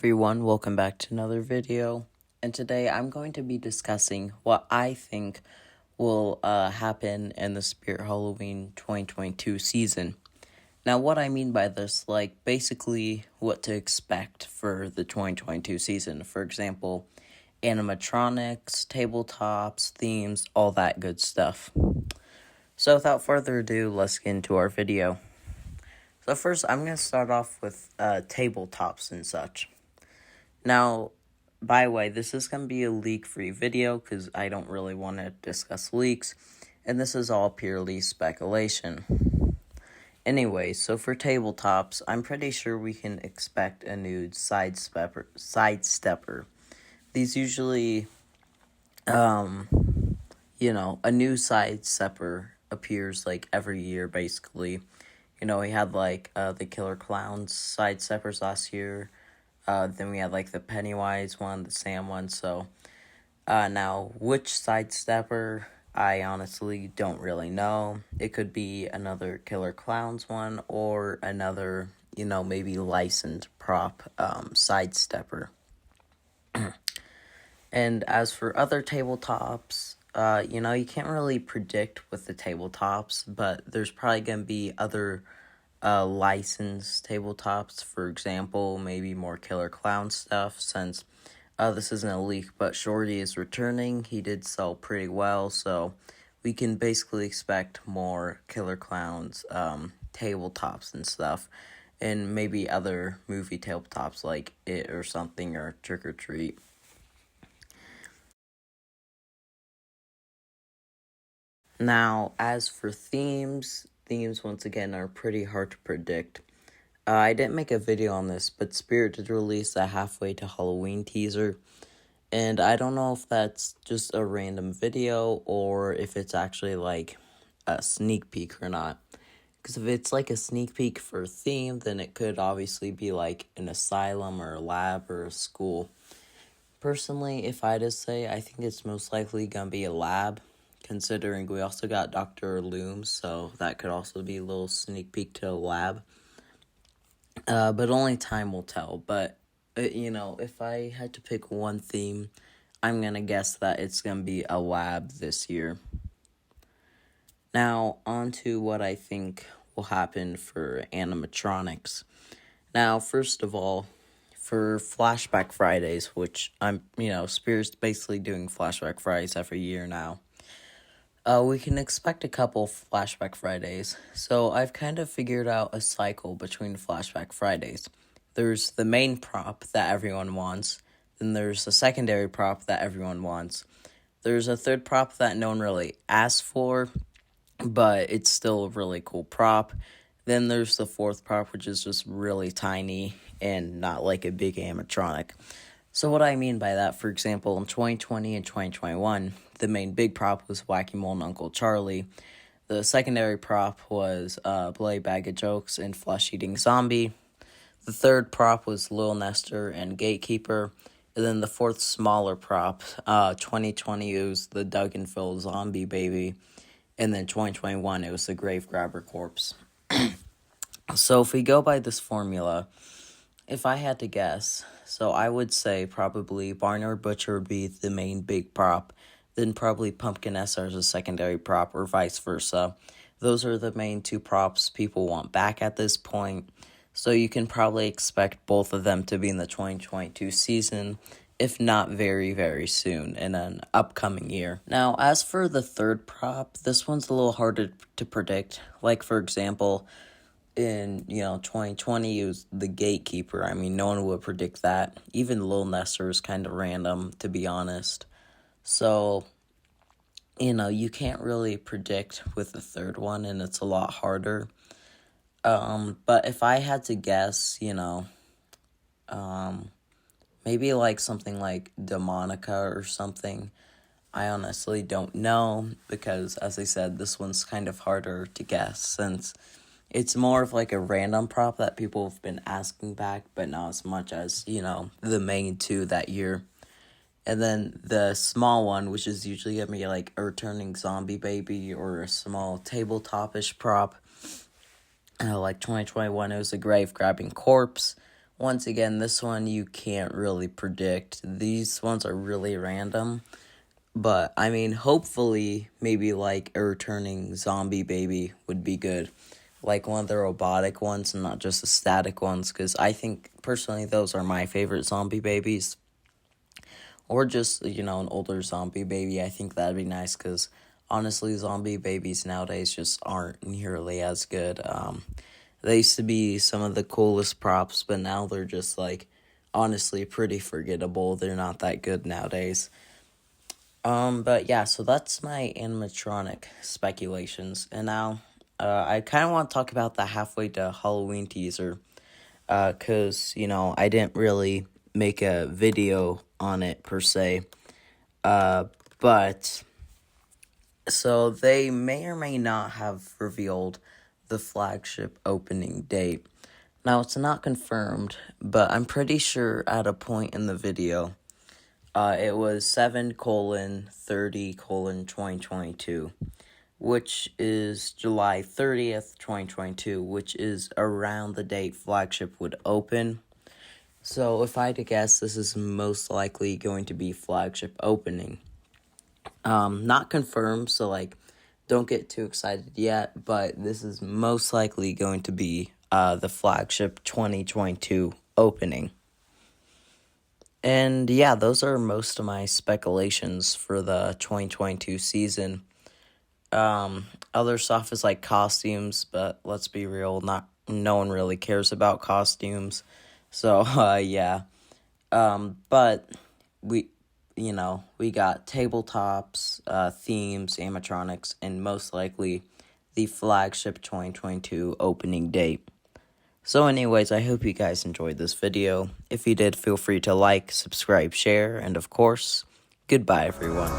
everyone, welcome back to another video, and today I'm going to be discussing what I think will happen in the Spirit Halloween 2022 season. Now, what I mean by this, basically what to expect for the 2022 season. For example, animatronics, tabletops, themes, all that good stuff. So without further ado, let's get into our video. So first, I'm going to start off with tabletops and such. Now, by the way, this is going to be a leak-free video because I don't really want to discuss leaks, and this is all purely speculation. Anyway, so for tabletops, I'm pretty sure we can expect a new sidestepper. These usually, a new sidestepper appears every year, basically. We had the Killer Klowns sidesteppers last year. Then we had the Pennywise one, the Sam one. So now which sidestepper, I honestly don't really know. It could be another Killer Klowns one or another, maybe licensed prop sidestepper. And as for other tabletops, you can't really predict with the tabletops, but there's probably going to be other licensed tabletops. For example, maybe more Killer Clown stuff, since this isn't a leak, but Shorty is returning. He did sell pretty well, so we can basically expect more Killer Clowns tabletops and stuff, and maybe other movie tabletops like It or something, or Trick or Treat. Now, as for themes once again are pretty hard to predict. I didn't make a video on this, but Spirit did release a halfway to Halloween teaser, and I don't know if that's just a random video or if it's actually a sneak peek or not. Because if it's a sneak peek for a theme, then it could obviously be an asylum or a lab or a school. Personally, if I had to say, I think it's most likely gonna be a lab, considering we also got Dr. Looms, so that could also be a little sneak peek to a lab. But only time will tell. But, if I had to pick one theme, I'm going to guess that it's going to be a lab this year. Now, on to what I think will happen for animatronics. Now, first of all, for Flashback Fridays, which Spirit's basically doing Flashback Fridays every year now. We can expect a couple Flashback Fridays. So I've kind of figured out a cycle between Flashback Fridays. There's the main prop that everyone wants. Then there's a secondary prop that everyone wants. There's a third prop that no one really asked for, but it's still a really cool prop. Then there's the fourth prop, which is just really tiny and not a big animatronic. So what I mean by that, for example, in 2020 and 2021, the main big prop was Wackymole and Uncle Charlie. The secondary prop was Bloody Bag of Jokes and Flesh-Eating Zombie. The third prop was Lil Nestor and Gatekeeper. And then the fourth smaller prop, 2020, it was the Doug and Phil Zombie Baby. And then 2021, it was the Grave Grabber Corpse. So if we go by this formula, if I had to guess, so I would say probably Barnyard Butcher would be the main big prop, then probably Pumpkin SR is a secondary prop, or vice versa. Those are the main two props people want back at this point, so you can probably expect both of them to be in the 2022 season, if not very, very soon, in an upcoming year. Now, as for the third prop, this one's a little harder to predict. For example, in 2020, it was the Gatekeeper. I mean, no one would predict that. Even Lil Nestor is kind of random, to be honest. So, you can't really predict with the third one, and it's a lot harder. But if I had to guess, maybe something like Demonica or something. I honestly don't know, because as I said, this one's kind of harder to guess, since it's more of a random prop that people have been asking back, but not as much as, the main two that year. And then the small one, which is usually going to be a returning zombie baby or a small tabletop-ish prop. 2021, it was a grave-grabbing corpse, once again, this one you can't really predict. These ones are really random. But, I mean, hopefully, maybe like a returning zombie baby would be good. Like one of the robotic ones and not just the static ones. Because I think, personally, those are my favorite zombie babies. Or just, an older zombie baby. I think that'd be nice because, honestly, zombie babies nowadays just aren't nearly as good. They used to be some of the coolest props, but now they're just, honestly, pretty forgettable. They're not that good nowadays. But yeah, so that's my animatronic speculations. And now, I kind of want to talk about the halfway to Halloween teaser. Cause, I didn't really make a video on it per se. But, so they may or may not have revealed the flagship opening date. Now, it's not confirmed, but I'm pretty sure at a point in the video, it was 7:30:2022, which is July 30th, 2022, which is around the date flagship would open. So if I had to guess, this is most likely going to be flagship opening. Not confirmed, so don't get too excited yet, but this is most likely going to be the flagship 2022 opening. And yeah, those are most of my speculations for the 2022 season. Other stuff is like costumes, but let's be real, no one really cares about costumes. So, yeah. But we got tabletops, themes, animatronics, and most likely the flagship 2022 opening date. So anyways, I hope you guys enjoyed this video. If you did, feel free to like, subscribe, share, and of course, goodbye everyone.